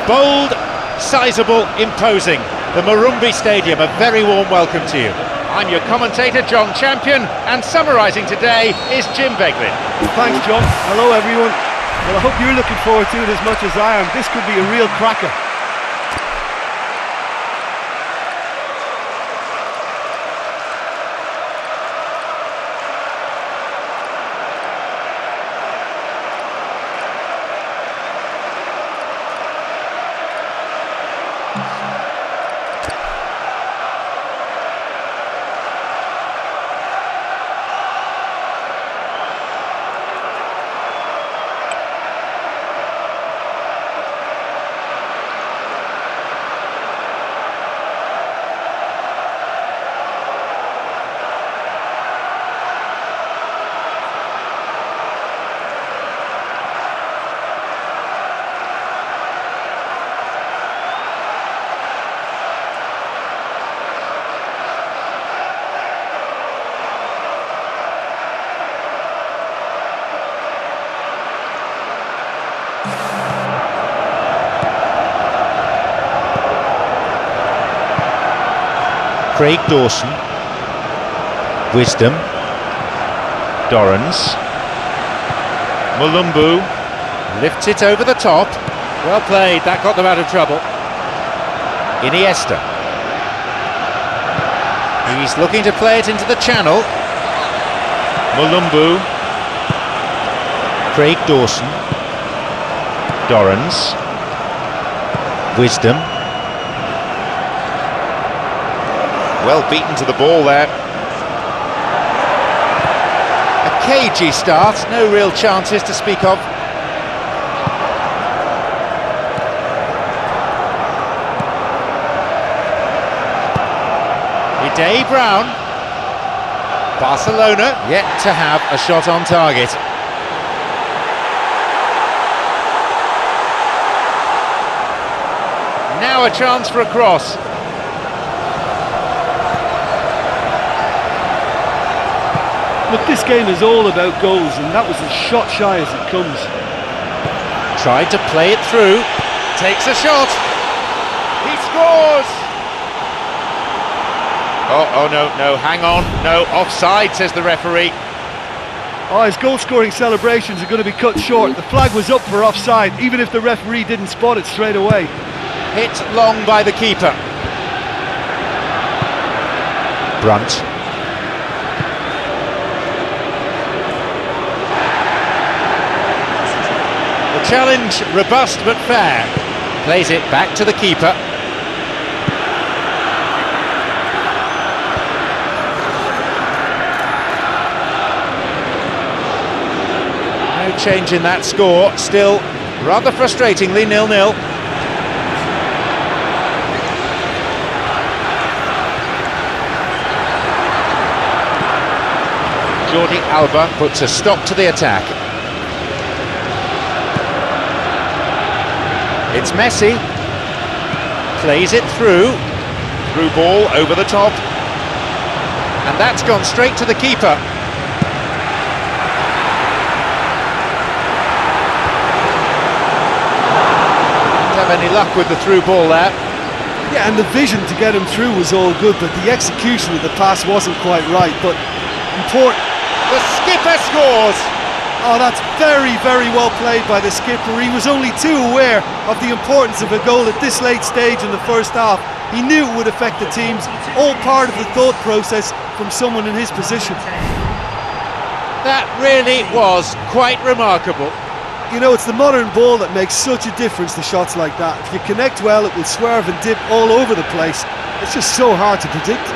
Bold, sizable, imposing. The Marumbi Stadium, a very warm welcome to you. I'm your commentator, John Champion, and summarising today is Jim Beglin. Thanks, John. Hello, everyone. Well, I hope you're looking forward to it as much as I am. This could be a real cracker. Craig Dawson, Wisdom, Dorrans, Mulumbu lifts it over the top. Well played, that got them out of trouble. Iniesta. He's looking to play it into the channel. Mulumbu, Craig Dawson, Dorrans, Wisdom. Well beaten to the ball there. A cagey start, no real chances to speak of. Day Brown. Barcelona yet to have a shot on target. Now a chance for a cross. Look, this game is all about goals, and that was as shot shy as it comes. Tried to play it through, takes a shot, he scores! Oh no, hang on, no, offside, says the referee. Oh, his goal-scoring celebrations are going to be cut short. The flag was up for offside, even if the referee didn't spot it straight away. Hit long by the keeper. Brunt. Challenge robust but fair. Plays it back to the keeper. No change in that score. Still rather frustratingly 0-0. Jordi Alba puts a stop to the attack. It's Messi, plays it through ball over the top, and that's gone straight to the keeper. Didn't have any luck with the through ball there. Yeah, and the vision to get him through was all good, but the execution of the pass wasn't quite right, but important. The skipper scores! Oh, that's very, very well played by the skipper. He was only too aware of the importance of a goal at this late stage in the first half. He knew it would affect the teams, all part of the thought process from someone in his position. That really was quite remarkable. You know, it's the modern ball that makes such a difference to shots like that. If you connect well, it will swerve and dip all over the place. It's just so hard to predict.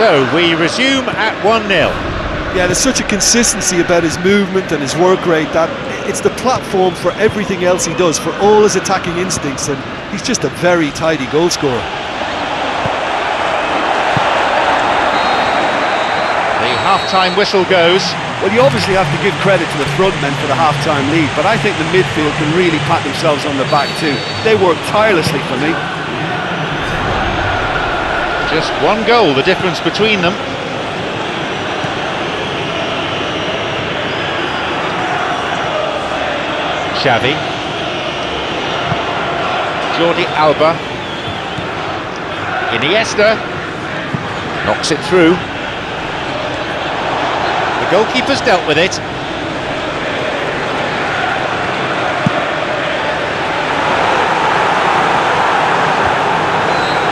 So we resume at 1-0. Yeah, there's such a consistency about his movement and his work rate that it's the platform for everything else he does, for all his attacking instincts, and he's just a very tidy goal scorer. The half-time whistle goes. Well, you obviously have to give credit to the front men for the half-time lead, but I think the midfield can really pat themselves on the back too. They work tirelessly for me. Just one goal, the difference between them. Xavi. Jordi Alba. Iniesta. Knocks it through. The goalkeeper's dealt with it.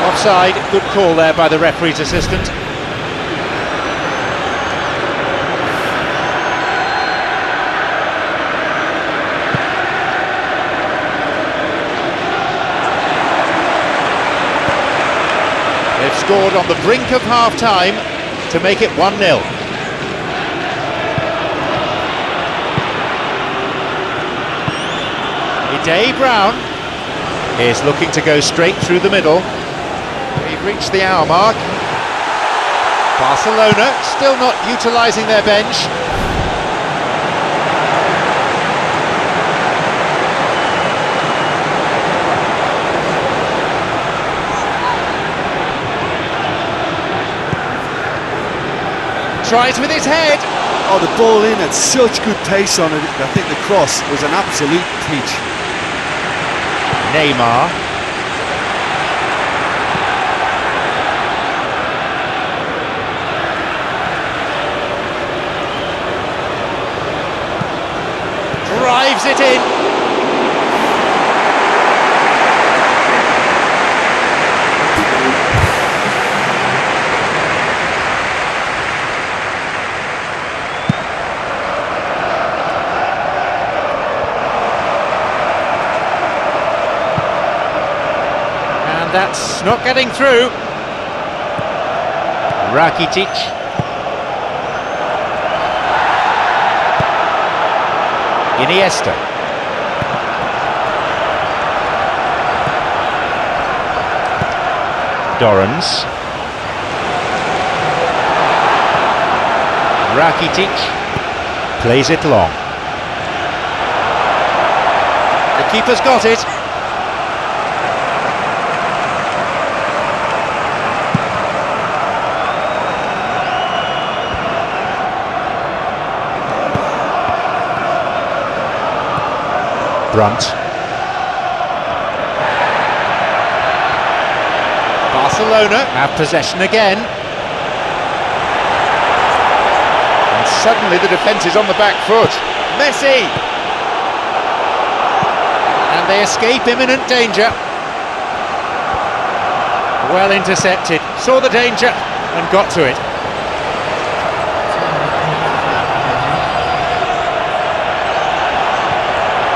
Offside, good call there by the referee's assistant. They've scored on the brink of half-time to make it 1-0. Ide Brown is looking to go straight through the middle. We've reached the hour mark. Barcelona still not utilising their bench. Tries with his head. Oh, the ball in had such good pace on it. I think the cross was an absolute peach. Neymar. Drives it in. And that's not getting through. Rakitic. Iniesta. Dorrans. Rakitic plays it long. The keeper's got it. Brunt. Barcelona have possession again. And suddenly the defence is on the back foot. Messi! And they escape imminent danger. Well intercepted. Saw the danger and got to it.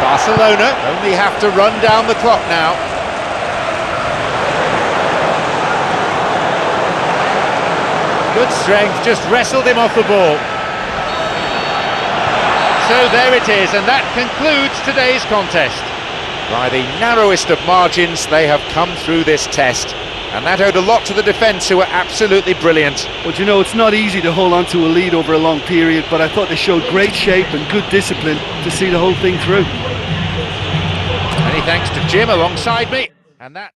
Barcelona only have to run down the clock now. Good strength, just wrestled him off the ball. So there it is, and that concludes today's contest. By the narrowest of margins, they have come through this test. And that owed a lot to the defence, who were absolutely brilliant. Well, you know, it's not easy to hold on to a lead over a long period, but I thought they showed great shape and good discipline to see the whole thing through. Many thanks to Jim alongside me, and that...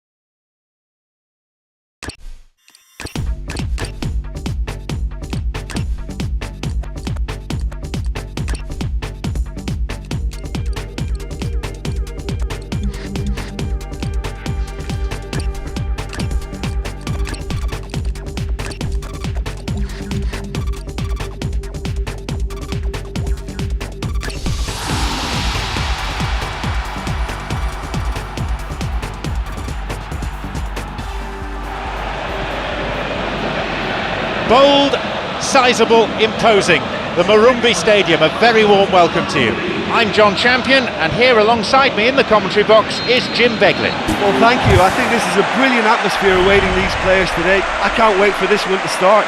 Bold, sizeable, imposing. The Morumbi Stadium, a very warm welcome to you. I'm John Champion, and here alongside me in the commentary box is Jim Beglin. Well, thank you. I think this is a brilliant atmosphere awaiting these players today. I can't wait for this one to start.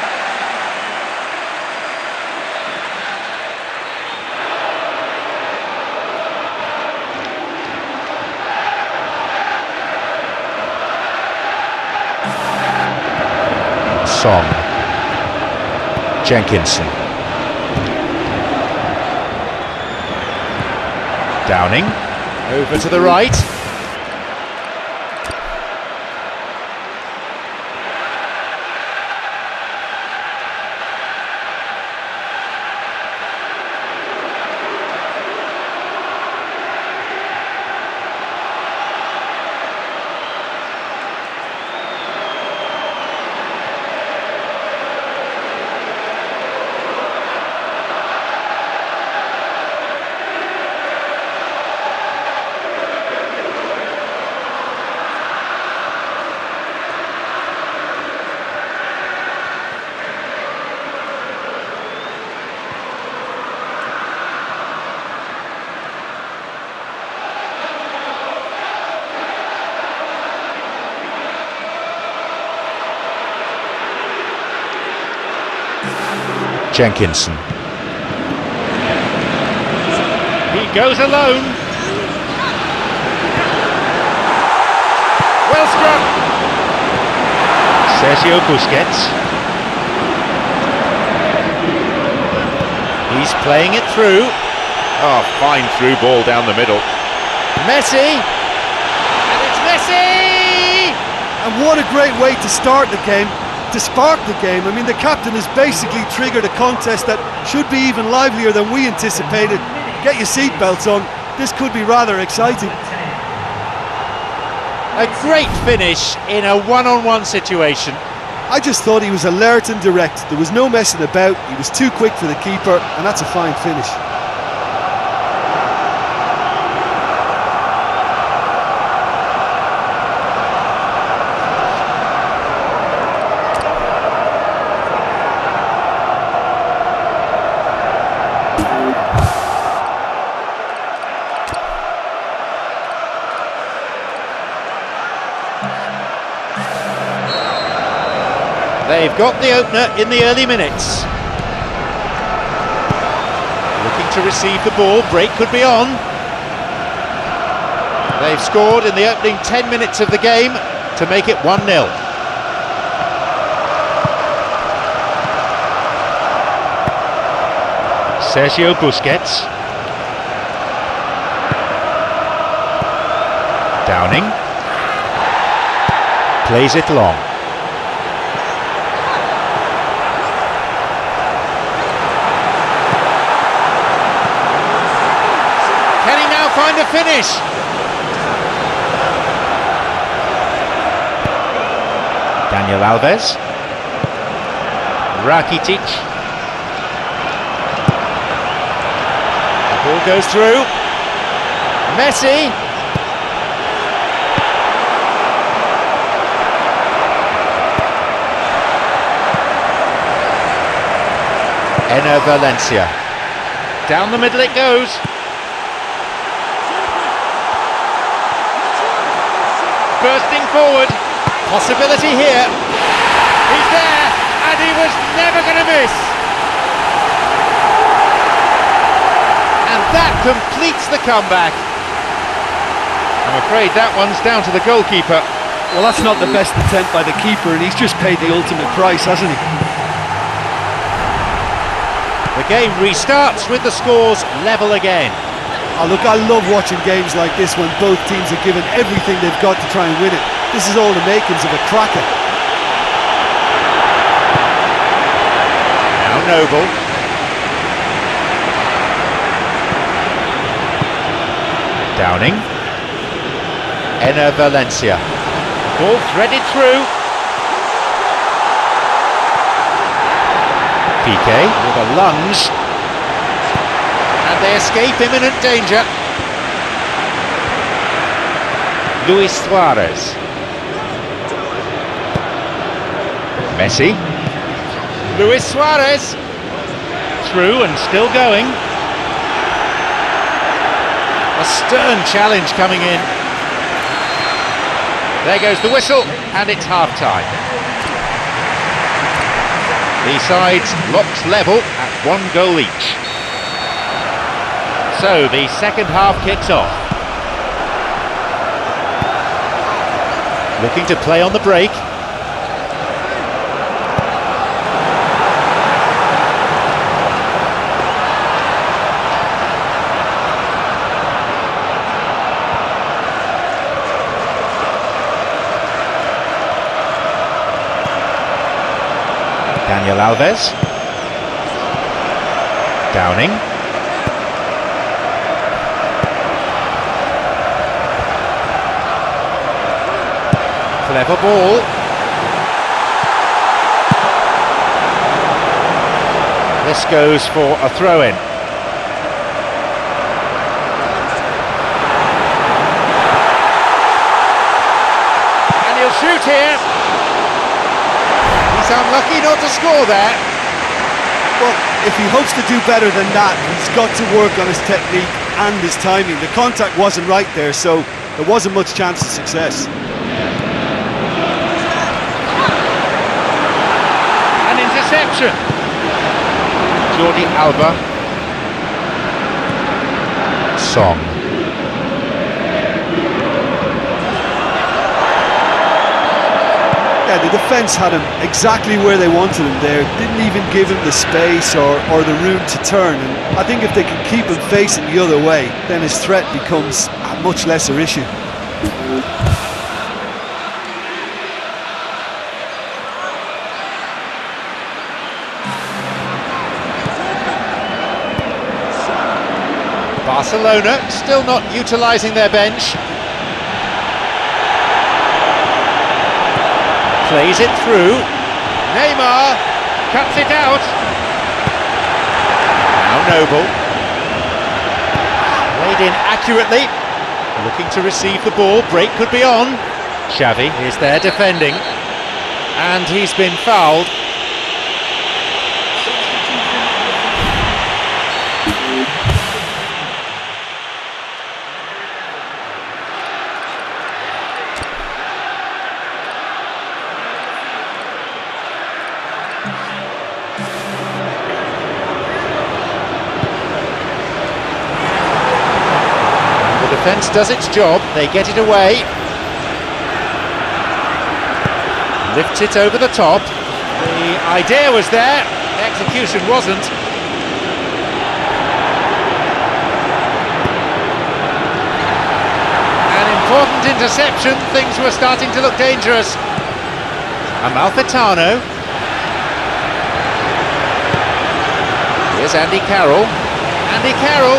Song. Jenkinson. Downing, over to the right. Jenkinson. He goes alone. Well struck. Sergio Busquets. He's playing it through. Oh, fine through ball down the middle. Messi. And it's Messi! And what a great way to start the game, to spark the game. I mean, the captain has basically triggered a contest that should be even livelier than we anticipated. Get your seatbelts on, this could be rather exciting. A great finish in a one-on-one situation. I just thought he was alert and direct. There was no messing about, he was too quick for the keeper, and that's a fine finish. They've got the opener in the early minutes. Looking to receive the ball, break could be on. They've scored in the opening 10 minutes of the game to make it 1-0. Sergio Busquets. Downing. Plays it long. Find a finish. Daniel Alves. Rakitic. The ball goes through. Messi. Enner Valencia. Down the middle it goes. Bursting forward, possibility here. He's there, and he was never going to miss. And that completes the comeback. I'm afraid that one's down to the goalkeeper. Well, that's not the best attempt by the keeper, and he's just paid the ultimate price, hasn't he? The game restarts with the scores level again. Oh, look, I love watching games like this when both teams are given everything they've got to try and win it. This is all the makings of a cracker. Now Noble. Downing. Enner Valencia. Ball threaded through. Piqué with a lunge. And they escape imminent danger. Luis Suarez. Messi. Luis Suarez. Through and still going. A stern challenge coming in. There goes the whistle, and it's half-time. The sides locked level at 1 goal each. So the second half kicks off. Looking to play on the break. Alves. Downing. Clever ball. This goes for a throw-in. And he'll shoot here. He's unlucky not to score there. Well, if he hopes to do better than that, he's got to work on his technique and his timing. The contact wasn't right there, so there wasn't much chance of success. An interception. Jordi Alba. Song. Yeah, the defence had him exactly where they wanted him there. Didn't even give him the space or the room to turn. And I think if they can keep him facing the other way, then his threat becomes a much lesser issue. Barcelona still not utilising their bench. Plays it through. Neymar cuts it out. Now Noble. Laid in accurately. Looking to receive the ball. Break could be on. Xavi is there defending. And he's been fouled. Defence does its job, they get it away. Lifts it over the top. The idea was there, the execution wasn't. An important interception, things were starting to look dangerous. Amalfitano. Here's Andy Carroll. Andy Carroll.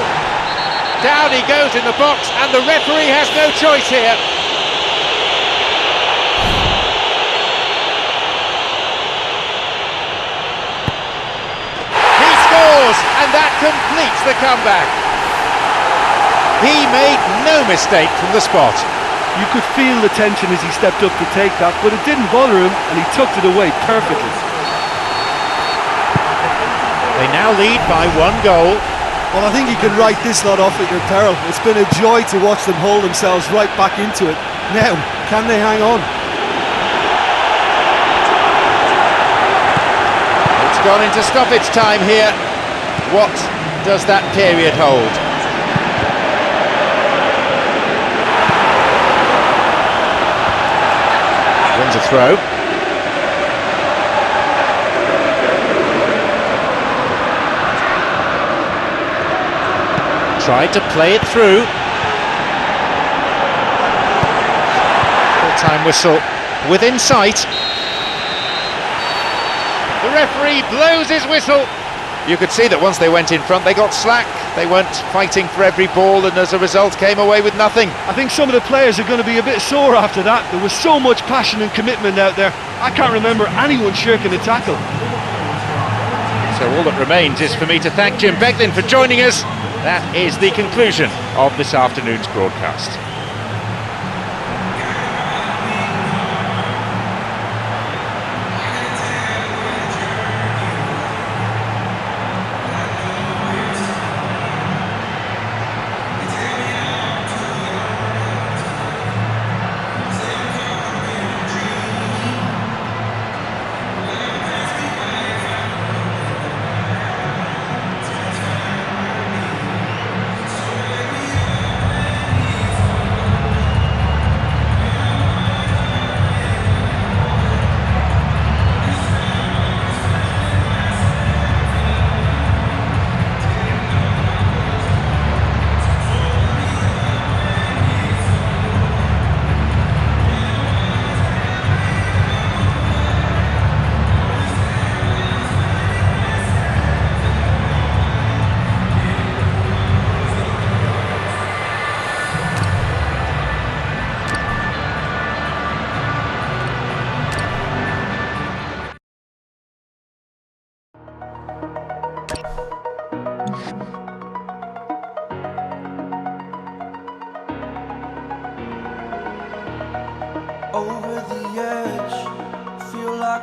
Down he goes in the box, and the referee has no choice here. He scores, and that completes the comeback. He made no mistake from the spot. You could feel the tension as he stepped up to take that, but it didn't bother him, and he tucked it away perfectly. They now lead by 1 goal. Well, I think you can write this lot off at your peril. It's been a joy to watch them hold themselves right back into it. Now, can they hang on? It's gone into stoppage time here. What does that period hold? Wins a throw. Tried to play it through. Full-time whistle within sight. The referee blows his whistle. You could see that once they went in front, they got slack. They weren't fighting for every ball, and as a result came away with nothing. I think some of the players are going to be a bit sore after that. There was so much passion and commitment out there. I can't remember anyone shirking a tackle. So all that remains is for me to thank Jim Beglin for joining us. That is the conclusion of this afternoon's broadcast.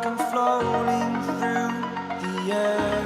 like I'm floating through the air.